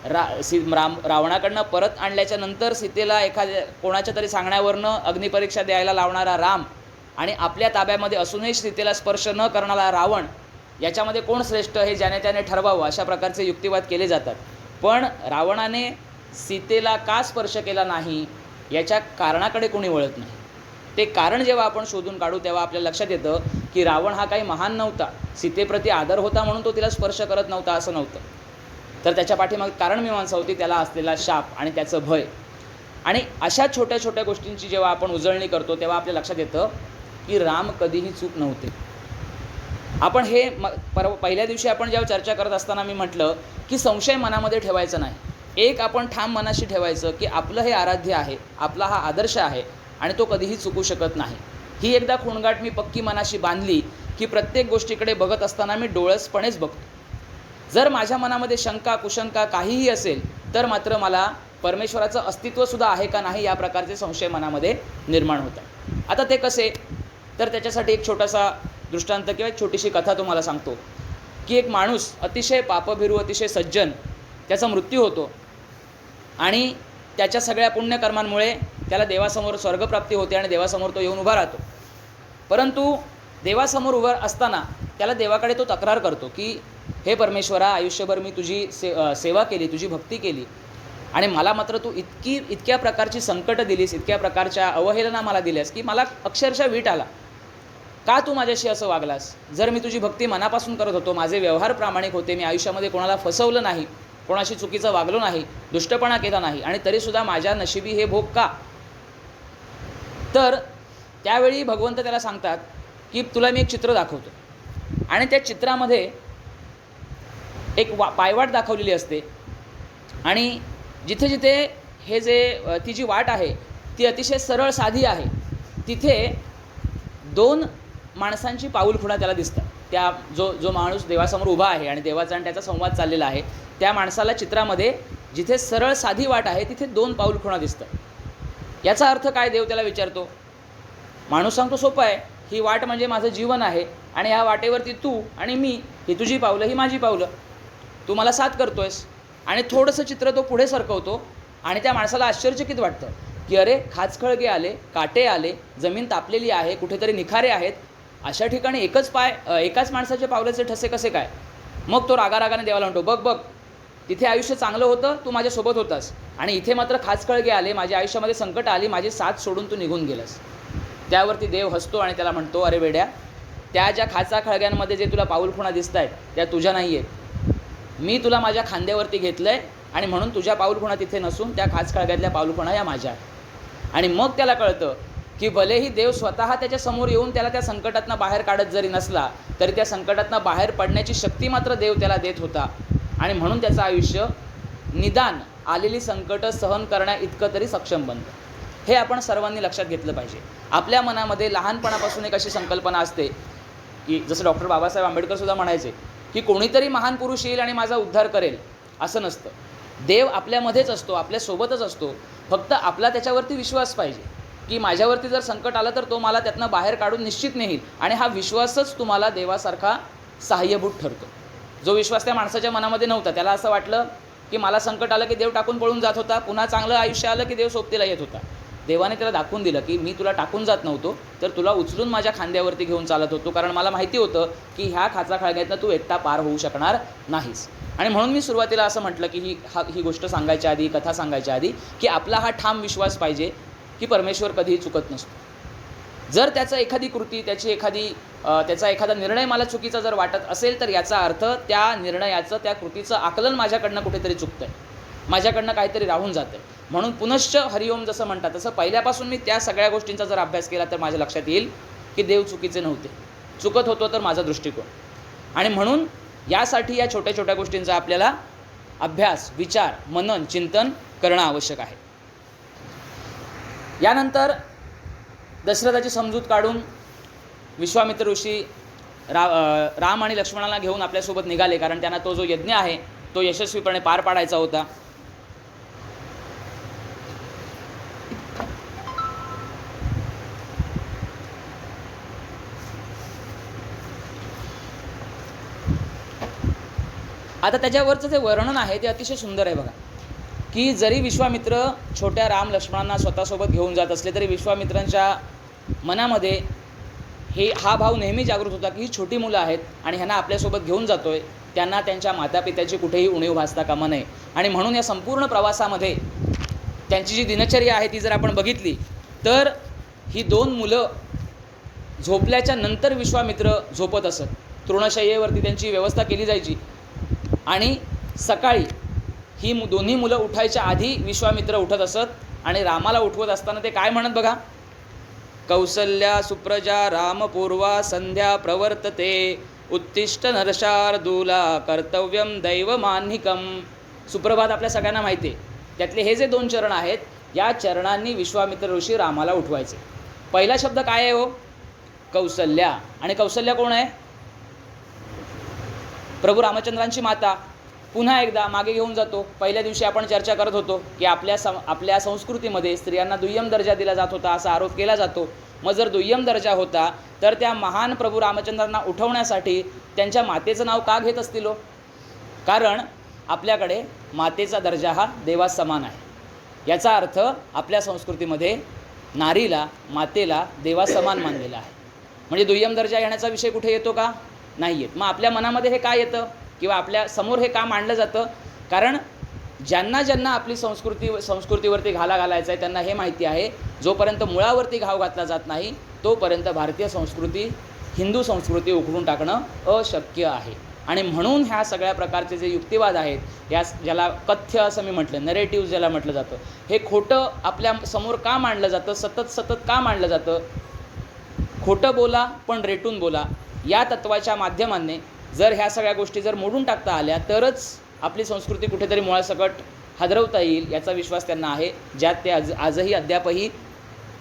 रावणाकडनं परत आणल्याच्या नंतर सीतेला एखाद्या कोणाच्या तरी सांगण्यावरनं अग्निपरीक्षा द्यायला लावणारा राम आणि आपल्या ताब्यामध्ये असूनही सीतेला स्पर्श न करणारा रावण, याच्यामध्ये कोण श्रेष्ठ हे ज्याने त्याने ठरवावं, अशा प्रकारचे युक्तिवाद केले जातात. पण रावणाने सीतेला का स्पर्श केला नाही याच्या कारणाकडे कोणी वळत नाही. ते कारण जेव्हा आपण शोधून काढू तेव्हा आपल्या लक्षात येतं की रावण हा काही महान नव्हता, सीतेप्रती आदर होता म्हणून तो तिला स्पर्श करत नव्हता असं नव्हतं. तर त्याच्या पाठीमागे कारणमीमांसा होती, त्याला असलेला शाप आणि त्याचं भय. आणि अशा छोट्या छोट्या गोष्टींची जेव्हा आपण उजळणी करतो तेव्हा आपल्या लक्षात येतं की राम कधीही चूक नव्हते. आपण हे पहिल्या दिवशी आपण जेव्हा चर्चा करत असताना मी म्हटलं की संशय मनामध्ये ठेवायचा नाही. एक आपण ठाम मनाशी ठेवायचं की आपलं हे आराध्य आहे, आपला हा आदर्श आहे आणि तो कधीही चुकू शकत नाही. ही एकदा खूणगाठ मी पक्की मनाशी बांधली की प्रत्येक गोष्टीकडे बघत असताना मी डोळसपणेच बघतो. जर माझ्या मनामध्ये शंका कुशंका काहीही असेल तर मात्र मला परमेश्वराचं अस्तित्वसुद्धा आहे का नाही या प्रकारचे संशय मनामध्ये निर्माण होतात. आता ते कसे, तर त्याच्यासाठी एक छोटासा दृष्टांत किंवा एक छोटीशी कथा तुम्हाला सांगतो की एक माणूस अतिशय पापभिरू, अतिशय सज्जन, त्याचा मृत्यू होतो आणि त्याच्या सगळ्या पुण्यकर्मांमुळे त्याला देवासमोर स्वर्गप्राप्ती होते आणि देवासमोर तो येऊन उभा राहतो. परंतु देवासमोर उभा असताना त्याला देवाकडे तो तक्रार करतो की हे परमेश्वरा, आयुष्यभर मी तुझी सेवा केली, तुझी भक्ती केली आणि मला मात्र तू इतक्या प्रकारची संकटं दिलीस, इतक्या प्रकारच्या अवहेलना मला दिल्यास की मला अक्षरशः वीट आला. का तू माझ्याशी असं वागलास? जर मी तुझी भक्ती मनापासून करत होतो, माझे व्यवहार प्रामाणिक होते, मी आयुष्यामध्ये कोणाला फसवलं नाही, कोणाशी चुकीचं वागलो नाही, दुष्टपणा केला नाही, आणि तरीसुद्धा माझ्या नशिबी हे भोग का? तर त्यावेळी भगवंत त्याला सांगतात की तुला मी एक चित्र दाखवतो आणि त्या चित्रामध्ये एक पायवाट दाखवलेली असते आणि जिथे जिथे हे ती जी वाट आहे ती अतिशय सरळ साधी आहे. तिथे 2 माणसांची पाऊलखुणा त्याला दिसतात. त्या जो माणूस देवासमोर उभा आहे आणि देवाचा आणि त्याचा संवाद चाललेला आहे, त्या माणसाला चित्रामध्ये जिथे सरळ साधी वाट आहे तिथे 2 पाऊलखुणा दिसतात. याचा अर्थ काय? देव त्याला विचारतो. माणूस सांगतो सोपं आहे, ही वाट म्हणजे माझं जीवन आहे आणि ह्या वाटेवरती तू आणि मी, ही तुझी पावलं, ही माझी पावलं, तू मला साथ करतोयस. आणि थोडंसं चित्र तो पुढे सरकवतो आणि त्या माणसाला आश्चर्यचकित वाटतं की अरे, खाचखळगे आले, काटे आले, जमीन तापलेली आहे, कुठेतरी निखारे आहेत, अशा ठिकाणी एकाच माणसाच्या पावलाचे ठसे कसे काय? मग तो रागारागाने देवाला म्हणतो, बघ बघ, तिथे आयुष्य चांगलं होतं, तू माझ्यासोबत होतास, आणि इथे मात्र खाचखळगे आले, माझ्या आयुष्यामध्ये संकट आली, माझी साथ सोडून तू निघून गेलास. त्यावरती देव हसतो आणि त्याला म्हणतो, अरे वेड्या, त्या ज्या खाचा खळग्यांमध्ये जे तुला पाऊलखुणा दिसत आहेत त्या तुझ्या नाही आहेत. मी तुला माझ्या खांद्यावरती घेतलं आहे आणि म्हणून तुझ्या पाऊलखुणा तिथे नसून त्या खाचखळग्यातल्या पाऊलखुणा या माझ्या. आणि मग त्याला कळतं की भलेही देव स्वतः त्याच्या समोर येऊन त्याला त्या संकटातनं बाहेर काढत जरी नसला तरी त्या संकटातनं बाहेर पडण्याची शक्ती मात्र देव त्याला देत होता. आणि म्हणून त्याचं आयुष्य निदान आलेली संकट सहन करण्या इतकं तरी सक्षम बनतं. हे आपण सर्वांनी लक्षात घेतलं पाहिजे. आपल्या मनामध्ये लहानपणापासून एक अशी संकल्पना असते की जसं डॉक्टर बाबासाहेब आंबेडकरसुद्धा म्हणायचे की कोणीतरी महान पुरुष येईल आणि माझा उद्धार करेल. असं नसतं. देव आपल्यामध्येच असतो, आपल्यासोबतच असतो. फक्त आपला त्याच्यावरती विश्वास पाहिजे की माझ्यावरती जर संकट आलं तर तो मला त्यातनं बाहेर काढून निश्चित नेईल. आणि हा विश्वासच तुम्हाला देवासारखा सहाय्यभूत ठरतो. जो विश्वास त्या माणसाच्या मनामध्ये नव्हता, त्याला असं वाटलं की मला संकट आलं की देव टाकून पळून जात होता, पुन्हा चांगलं आयुष्य आलं की देव सोबतीला येत होता. देवाने त्याला दाखवून दिलं की मी तुला टाकून जात नव्हतो, तर तुला उचलून माझ्या खांद्यावरती घेऊन चालत होतो, कारण मला माहिती होतं की ह्या खाचाखळग्यातनं तू एकटा पार होऊ शकणार नाहीस. आणि म्हणून मी सुरुवातीला असं म्हटलं की ही गोष्ट सांगायच्या आधी, कथा सांगायच्या आधी, की आपला हा ठाम विश्वास पाहिजे की परमेश्वर कधीही चुकत नसतो. जर त्याचं एखादी कृती, त्याचा एखादा निर्णय मला चुकीचा जर वाटत असेल तर याचा अर्थ त्या निर्णयाचं, त्या कृतीचं आकलन माझ्याकडनं कुठेतरी चुकतं आहे, माझ्याकडनं काहीतरी राहून जातं आहे. म्हणून पुनश्च हरिओम जसं म्हणतात तसं पहिल्यापासून मी त्या सगळ्या गोष्टींचा जर अभ्यास केला तर माझ्या लक्षात येईल की देव चुकीचे नव्हते, चुकत होतो तर माझा दृष्टिकोन. आणि म्हणून यासाठी या छोट्या छोट्या गोष्टींचा आपल्याला अभ्यास, विचार, मनन, चिंतन करणं आवश्यक आहे. यानंतर दशरथाची समजूत काढून विश्वामित्र ऋषी राम आणि लक्ष्मणाला घेऊन आपल्यासोबत निघाले, कारण त्यांना तो जो यज्ञ आहे तो यशस्वीपणे पार पाडायचा होता. आता त्याच्यावरचं जे वर्णन आहे ते अतिशय सुंदर आहे बघा, की जरी विश्वामित्र छोट्या राम लक्ष्मणांना स्वतःसोबत घेऊन जात असले तरी विश्वामित्रांच्या मनामध्ये हा भाव नेहमी जागृत होता की ही छोटी मुलं आहेत आणि ह्यांना आपल्यासोबत घेऊन जातोय, त्यांना त्यांच्या मातापित्याची कुठेही उणीव भासता कामा नये. आणि म्हणून या संपूर्ण प्रवासामध्ये त्यांची जी दिनचर्या आहे ती जर आपण बघितली तर ही 2 मुलं झोपल्याच्या नंतर विश्वामित्र झोपत असत. तृणशय्येवरती त्यांची व्यवस्था केली जायची आणि सकाळी ही दोन्ही मुलं उठायच्या आधी विश्वामित्र उठत असत. आणि रामाला उठवत असताना ते काय म्हणत बघा, कौसल्या सुप्रजा रामपूर्वा संध्या प्रवर्तते उत्तिष्ठ नरशार्दूला कर्तव्यम दैवमान्निकम. सुप्रभात आपल्या सगळ्यांना माहिती आहे. त्यातले हे जे 2 चरण आहेत, या चरणांनी विश्वामित्र ऋषी रामाला उठवायचे. पहिला शब्द काय आहे हो? कौसल्या. आणि कौसल्या कोण आहे? प्रभू रामचंद्रांची माता. पुन्हा एकदा मागे घेऊन जातो. पहिल्या दिवशी आपण चर्चा करत होतो की आपल्या संस्कृतीमध्ये स्त्रियांना दुय्यम दर्जा दिला जात होता असा आरोप केला जातो. मग जर दुय्यम दर्जा होता तर त्या महान प्रभू रामचंद्रांना उठवण्यासाठी त्यांच्या मातेचं नाव का घेत असतील हो? कारण आपल्याकडे मातेचा दर्जा हा देवास समान आहे. याचा अर्थ आपल्या संस्कृतीमध्ये नारीला, मातेला देवास समान मानलेला आहे. म्हणजे दुय्यम दर्जा येण्याचा विषय कुठे येतो का? नाही येत. मग आपल्या मनामध्ये हे का येतं किंवा आपल्या समोर हे का मांडलं जातं? कारण ज्यांना ज्यांना आपली संस्कृतीवरती घाला घालायचा आहे त्यांना हे माहिती आहे, जोपर्यंत मुळावरती घाव घातला जात नाही तोपर्यंत भारतीय संस्कृती, हिंदू संस्कृती उखडून टाकणं अशक्य आहे. आणि म्हणून ह्या सगळ्या प्रकारचे जे युक्तिवाद आहेत, या ज्याला कथ्य असं मी म्हटलं, नरेटिव्ह ज्याला म्हटलं जातं, हे खोटं आपल्या समोर का मांडलं जातं, सतत का मांडलं जातं? खोटं बोला पण रेटून बोला, या तत्त्वाच्या माध्यमाने जर ह्या सगळ्या गोष्टी जर मोडून टाकता आल्या तरच आपली संस्कृती कुठेतरी मुळासकट हादरवता येईल, याचा विश्वास त्यांना आहे. ज्यात ते आजही अद्यापही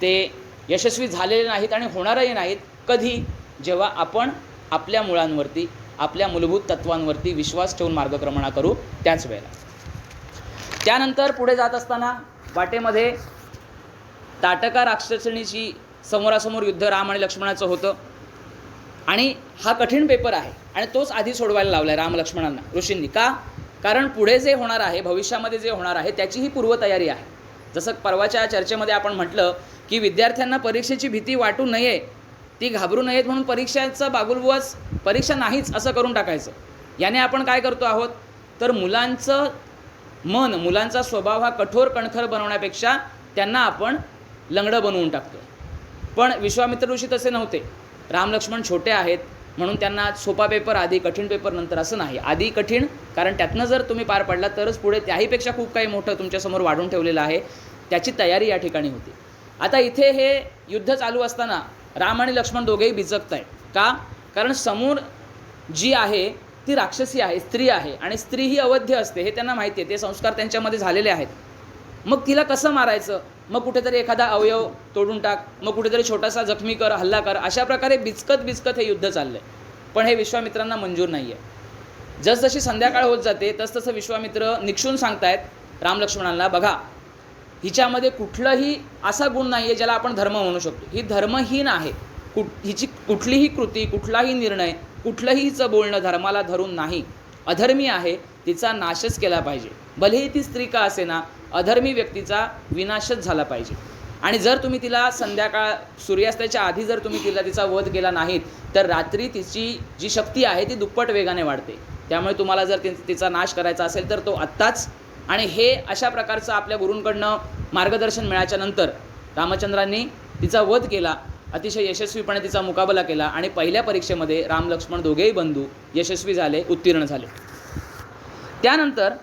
ते यशस्वी झालेले नाहीत आणि होणारही नाहीत. कधी? जेव्हा आपण आपल्या मुळांवरती, आपल्या मूलभूत तत्वांवरती विश्वास ठेवून मार्गक्रमणा करू त्याच वेळेला. त्यानंतर पुढे जात असताना वाटेमध्ये ताटका राक्षसणीची समोरासमोर युद्ध राम आणि लक्ष्मणाचं होतं. आणि हा कठीण पेपर आहे आणि तोच आधी सोडवायला लावला आहे राम लक्ष्मणांना ऋषींनी. का? कारण पुढे जे होणार आहे, भविष्यामध्ये जे होणार आहे त्याचीही पूर्वतयारी आहे. जसं परवाच्या चर्चेमध्ये आपण म्हटलं की विद्यार्थ्यांना परीक्षेची भीती वाटू नये, ती घाबरू नयेत म्हणून परीक्षांचा बागुलबुवाच परीक्षा नाहीच असं करून टाकायचं. याने आपण काय करतो आहोत तर मुलांचं मन, मुलांचा स्वभाव हा कठोर कणखर बनवण्यापेक्षा त्यांना आपण लंगडं बनवून टाकतो. पण विश्वामित्र ऋषी तसे नव्हते. राम लक्ष्मण छोटे आहेत म्हणून त्यांना सोपा पेपर आधी, कठीण पेपर नंतर असं नाही. आधी कठीण, कारण त्यातनं जर तुम्ही पार पडला तरच पुढे त्याहीपेक्षा खूप काही मोठं तुमच्यासमोर वाढून ठेवलेलं आहे, त्याची तयारी या ठिकाणी होती. आता इथे हे युद्ध चालू असताना राम आणि लक्ष्मण दोघेही बिचकत आहेत. का? कारण समोर जी आहे ती राक्षसी आहे, स्त्री आहे, आणि स्त्री ही अवध्य असते हे त्यांना माहिती आहे. ते संस्कार त्यांच्यामध्ये झालेले आहेत. मग तिला कसं मारायचं? मग कुठेतरी एखादा अवयव तोडून टाक, मग कुठेतरी छोटासा जखमी कर, हल्ला कर, अशा प्रकारे बिचकत हे युद्ध चाललं आहे. पण हे विश्वामित्रांना मंजूर नाही आहे. जसजशी संध्याकाळ होत जाते तसतसं विश्वामित्र निक्षून सांगतायत राम लक्ष्मणांना, बघा हिच्यामध्ये कुठलंही असा गुण नाही आहे ज्याला आपण धर्म म्हणू शकतो. ही धर्महीन आहे. हिची कुठलीही कृती, कुठलाही निर्णय, कुठलंही हिचं बोलणं धर्माला धरून नाही. अधर्मी आहे, तिचा नाशच केला पाहिजे. भलेही ती स्त्री का असेना, अधर्मी व्यक्तीचा विनाशच झाला पाहिजे. आणि जर तुम्ही तिला संध्याकाळ सूर्यास्ताच्या आधी जर तुम्ही तिचा वध केला नाहीत तर रात्री तिची जी शक्ती आहे ती दुप्पट वेगाने वाढते. त्यामुळे तुम्हाला जर तिचा नाश करायचा असेल तर तो आत्ताच. आणि हे अशा प्रकारचं आपल्या गुरूंकडनं मार्गदर्शन मिळाल्याच्या नंतर रामचंद्रांनी तिचा वध केला, अतिशय यशस्वीपणे तिचा मुकाबला केला आणि पहिल्या परीक्षेमध्ये राम लक्ष्मण दोघेही बंधू यशस्वी झाले, उत्तीर्ण झाले. त्यानंतर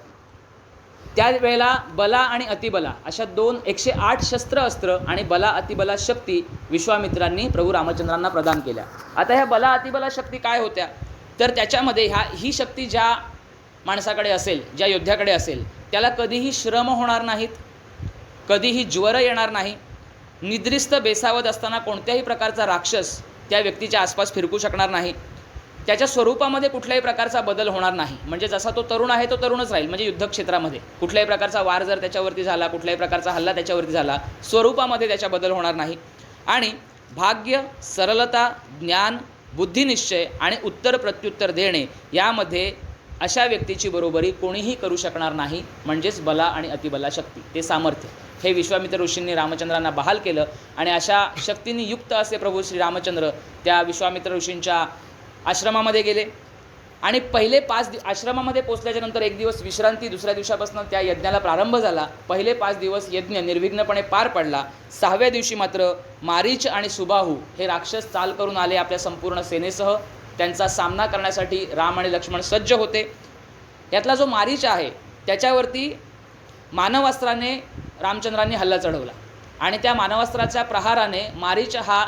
त्यावेळेला बला आणि अतिबला अशा 108 शस्त्र अस्त्र आणि बला अतिबला शक्ती विश्वामित्रांनी प्रभू रामचंद्रांना प्रदान केल्या. आता ह्या बला अतिबला शक्ती काय होत्या तर त्याच्यामध्ये ही शक्ती ज्या माणसाकडे असेल, ज्या योद्ध्याकडे असेल, त्याला कधीही श्रम होणार नाहीत, कधीही ज्वर येणार नाही. निद्रिस्त बेसावत असताना कोणत्याही प्रकारचा राक्षस त्या व्यक्तीच्या आसपास फिरकू शकणार नाही. त्याच्या स्वरूपामध्ये कुठल्याही प्रकारचा बदल होणार नाही. म्हणजे जसा तो तरुण आहे तो तरुणच राहील. म्हणजे युद्धक्षेत्रामध्ये कुठल्याही प्रकारचा वार जर त्याच्यावरती झाला, कुठल्याही प्रकारचा हल्ला त्याच्यावरती झाला, स्वरूपामध्ये त्याच्या बदल होणार नाही. आणि भाग्य, सरलता, ज्ञान, बुद्धिनिश्चय आणि उत्तर प्रत्युत्तर देणे यामध्ये अशा व्यक्तीची बरोबरी कोणीही करू शकणार नाही. म्हणजेच बला आणि अतिबला शक्ती, ते सामर्थ्य, हे विश्वामित्र ऋषींनी रामचंद्रांना बहाल केलं. आणि अशा शक्तींनी युक्त असे प्रभू श्री रामचंद्र त्या विश्वामित्र ऋषींच्या आश्रमामध्ये गेले. आणि पहिले 5 आश्रमामध्ये पोचल्याच्या नंतर एक दिवस विश्रांती, दुसऱ्या दिवसापासून त्या यज्ञाला प्रारंभ झाला. पहिले 5 दिवस यज्ञ निर्विघ्नपणे पार पडला. 6व्या दिवशी मात्र मारीच आणि सुबाहू हे राक्षस चाल करून आले आपल्या संपूर्ण सेनेसह. त्यांचा सामना करण्यासाठी राम आणि लक्ष्मण सज्ज होते. यातला जो मारीच आहे त्याच्यावरती मानवास्त्राने रामचंद्रांनी हल्ला चढवला आणि त्या मानवास्त्राच्या प्रहाराने मारीच हा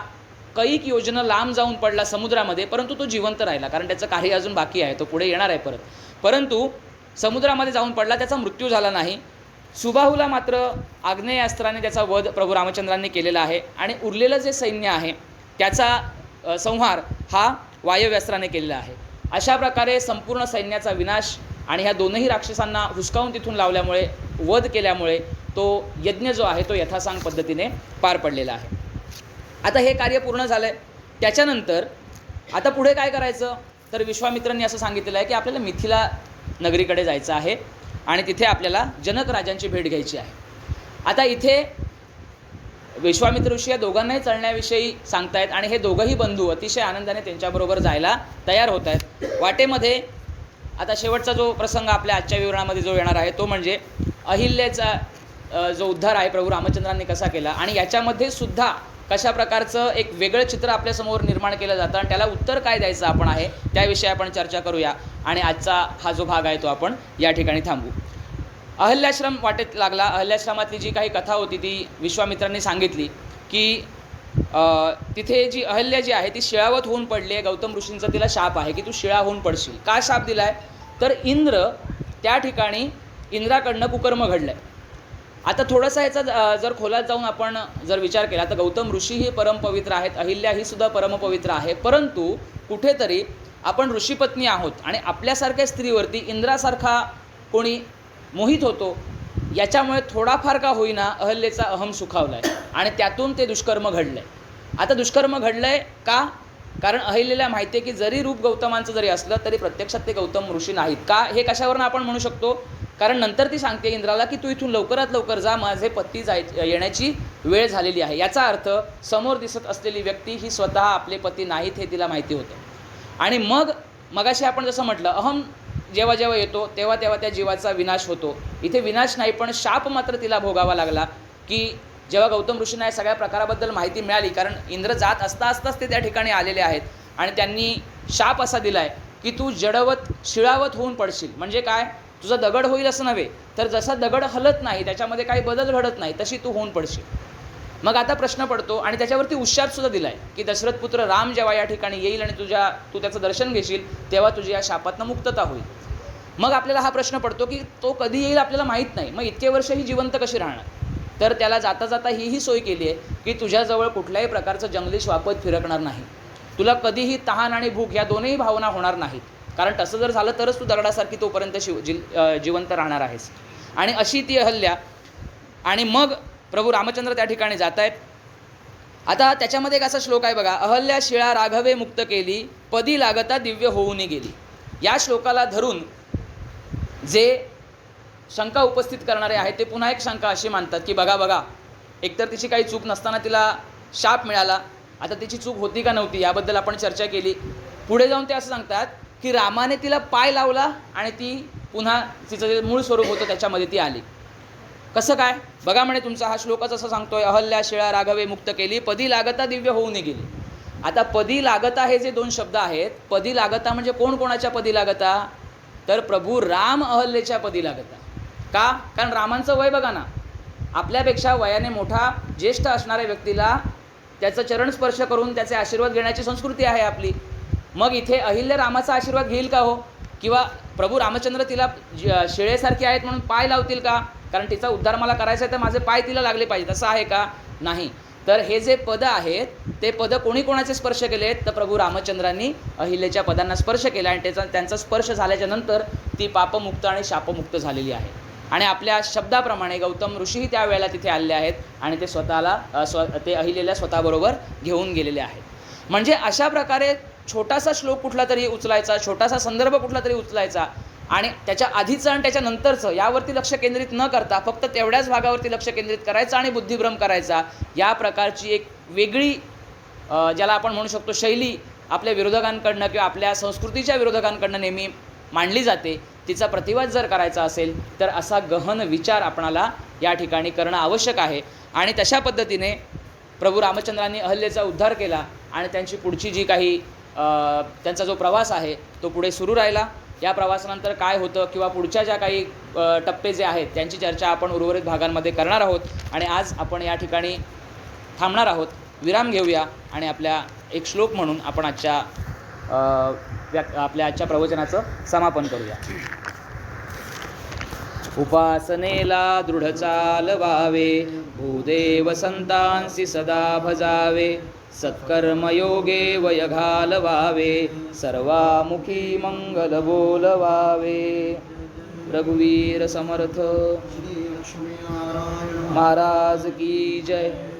कैक योजना लांब जाऊन पडला समुद्रामध्ये. परंतु तो जिवंत राहिला, कारण त्याचं कार्य अजून बाकी आहे, तो पुढे येणार आहे परत. परंतु समुद्रामध्ये जाऊन पडला, त्याचा मृत्यू झाला नाही. सुबाहूला मात्र आग्नेयास्त्राने त्याचा वध प्रभू रामचंद्रांनी केलेला आहे आणि उरलेलं जे सैन्य आहे त्याचा संहार हा वायव्यास्त्राने केलेला आहे. अशा प्रकारे संपूर्ण सैन्याचा विनाश आणि ह्या दोनही राक्षसांना हुसकावून तिथून लावल्यामुळे, वध केल्यामुळे तो यज्ञ जो आहे तो यथासांग पद्धतीने पार पडलेला आहे. आता हे कार्य पूर्ण झालं आहे. त्याच्यानंतर आता पुढे काय करायचं, तर विश्वामित्रांनी असं सांगितलेलं आहे की आपल्याला मिथिला नगरीकडे जायचं आहे आणि तिथे आपल्याला जनक राजांची भेट घ्यायची आहे. आता इथे विश्वामित्र ऋषी या दोघांनाही चलण्याविषयी सांगतायत आणि हे दोघंही बंधू अतिशय आनंदाने त्यांच्याबरोबर जायला तयार होत आहेत. वाटेमध्ये आता शेवटचा जो प्रसंग आपल्या आजच्या विवरणामध्ये जो येणार आहे तो म्हणजे अहिल्याचा जो उद्धार आहे प्रभू रामचंद्रांनी कसा केला आणि याच्यामध्ये सुद्धा कशा प्रकारचं एक वेगळं चित्र आपल्यासमोर निर्माण केलं जातं आणि त्याला उत्तर काय द्यायचं आपण आहे त्याविषयी आपण चर्चा करूया. आणि आजचा हा जो भाग आहे तो आपण या ठिकाणी थांबू. अहल्याश्रम वाटेत लागला. अहल्याश्रमातली जी काही कथा होती ती विश्वामित्रांनी सांगितली की तिथे जी अहल्या जी आहे ती शिळावत होऊन पडली आहे. गौतम ऋषींचा तिला शाप आहे की तू शिळा होऊन पडशील. का शाप दिला आहे, तर इंद्र त्या ठिकाणी इंद्राकडनं कुकर्म घडलं आहे. आता थोडासा याचा जर खोलात जाऊन आपण जर विचार केला तर गौतम ऋषीही परमपवित्र आहेत, अहिल्या ही सुद्धा परमपवित्र आहे. परंतु कुठेतरी आपण ऋषीपत्नी आहोत आणि आपल्यासारख्या स्त्रीवरती इंद्रासारखा कोणी मोहित होतो, याच्यामुळे थोडाफार का होईना अहल्येचा अहम सुखावला आहे आणि त्यातून ते दुष्कर्म घडलं आहे. आता दुष्कर्म घडलं आहे का, कारण अहिल्याला माहिती आहे की जरी रूप गौतमांचं जरी असलं तरी प्रत्यक्षात ते गौतम ऋषी नाहीत. का हे कशावरून आपण म्हणू शकतो, कारण नंतर ती सांगते इंद्राला की तू इथून लवकरात लवकर जा, माझे पती येण्याची वेळ झालेली आहे. याचा अर्थ समोर दिसत असलेली व्यक्ती ही स्वतः आपले पती नाहीत हे तिला माहिती होतं. आणि मगाशी आपण जसं म्हटलं अहम जेव्हा जेव्हा येतो तेव्हा तेव्हा त्या जीवाचा विनाश होतो. इथे विनाश नाही पण शाप मात्र तिला भोगावा लागला की जेव्हा गौतम ऋषींना या सगळ्या प्रकाराबद्दल माहिती मिळाली, कारण इंद्र जात असताच ते त्या ठिकाणी आलेले आहेत आणि त्यांनी शाप असा दिला आहे की तू जडवत शिळावत होऊन पडशील. म्हणजे काय, तुझा दगड होईल असं नव्हे, तर जसा दगड हलत नाही त्याच्यामध्ये काही बदल घडत नाही तशी तू होऊन पडशील. मग आता प्रश्न पडतो आणि त्याच्यावरती उशापसुद्धा दिला आहे की दशरथ पुत्र राम जेव्हा या ठिकाणी येईल आणि तू त्याचं दर्शन घेशील तेव्हा तुझी या शापातनं मुक्तता होईल. मग आपल्याला हा प्रश्न पडतो की तो कधी येईल आपल्याला माहीत नाही, मग इतके वर्ष ही जिवंत कशी राहणार. तर त्याला जाता जाता ही सोय केली आहे की तुझ्याजवळ कुठल्याही प्रकारचं जंगली श्वापद फिरकणार नाही. तुला कधीही तहान आणि भूक या दोन्ही भावना होणार नाहीत, कारण तसं जर झालं तरच तू दगडासारखी तोपर्यंत जिवंत राहणार आहेस. आणि अशी ती अहल्या. आणि मग प्रभू रामचंद्र त्या ठिकाणी जात आहेत. आता त्याच्यामध्ये एक असा श्लोक आहे बघा, अहल्या शिळा राघवे मुक्त केली, पदी लागता दिव्य होऊन गेली. या श्लोकाला धरून जे शंका उपस्थित करणारे आहेत ते पुन्हा एक शंका अशी मानतात की बघा एकतर तिची काही चूक नसताना तिला शाप मिळाला, आता तिची चूक होती का नव्हती याबद्दल आपण चर्चा केली. पुढे जाऊन ते असं सांगतात की रामाने तिला पाय लावला आणि ती पुन्हा तिचं जे मूळ स्वरूप होतं त्याच्यामध्ये ती आली. कसं काय बघा, म्हणे तुमचा हा श्लोकच असं सांगतोय, अहल्या शिळा राघवे मुक्त केली, पदी लागता दिव्य होऊन गेली. आता पदी लागता हे जे दोन शब्द आहेत, पदी लागता म्हणजे कोण कोणाच्या पदी लागता, तर प्रभू राम अहल्येच्या पदी लागता. का, कारण रामांचं वय बघा ना, आपल्यापेक्षा वयाने मोठा ज्येष्ठ असणाऱ्या व्यक्तीला त्याचं चरणस्पर्श करून त्याचे आशीर्वाद घेण्याची संस्कृती आहे आपली. मग इथे अहिल्या रामाचा आशीर्वाद घेईल का हो, किंवा प्रभू रामचंद्र तिला शिळेसारखी आहेत म्हणून पाय लावतील का, कारण तिचा उद्धार मला करायचा आहे तर माझे पाय तिला लागले पाहिजेत, असं आहे का, नाही. तर हे जे पद आहेत ते पद कोणी कोणाचे स्पर्श केले आहेत, तर प्रभू रामचंद्रांनी अहिल्याच्या पदांना स्पर्श केला आणि त्यांचा स्पर्श झाल्याच्या नंतर ती पापमुक्त आणि शापमुक्त झालेली आहे. आणि आपल्या शब्दाप्रमाणे गौतम ऋषीही त्यावेळेला तिथे आलेले आहेत आणि ते ते अहिल्याला स्वतःबरोबर घेऊन गेलेले आहेत. म्हणजे अशा प्रकारे छोटासा श्लोक कुठला तरी उचलायचा, छोटासा संदर्भ कुठला तरी उचलायचा आणि त्याच्या आधीचं आणि त्याच्या नंतरचं यावरती लक्ष केंद्रित न करता फक्त तेवढ्याच भागावरती लक्ष केंद्रित करायचं आणि बुद्धिभ्रम करायचा. या प्रकारची एक वेगळी ज्याला आपण म्हणू शकतो शैली आपल्या विरोधकांकडनं किंवा आपल्या संस्कृतीच्या विरोधकांकडनं नेहमी मांडली जाते, तिचा प्रतिवाद जर करायचा असेल तर असा गहन विचार आपणाला या ठिकाणी करणं आवश्यक आहे. आणि तशा पद्धतीने प्रभू रामचंद्रांनी अहल्येचा उद्धार केला आणि त्यांची पुढची जी काही त्यांचा जो प्रवास आहे तो पुढे सुरू राहिला. या प्रवासानंतर काय होतं किंवा पुढच्या ज्या काही टप्पे जे आहेत त्यांची चर्चा आपण उर्वरित भागांमध्ये करणार आहोत. आणि आज आपण या ठिकाणी थांबणार आहोत, विराम घेऊया आणि आपल्या एक श्लोक म्हणून आपण आपल्या आजच्या प्रवचनाचं समापन करूया. उपासनेला दृढ चालवावे, भूदेव संतांसी सदा भजावे, सत्कर्मयोगे वय घालवावे, सर्वामुखी मंगल बोलवावे. रघुवीर समर्थ महाराज की जय.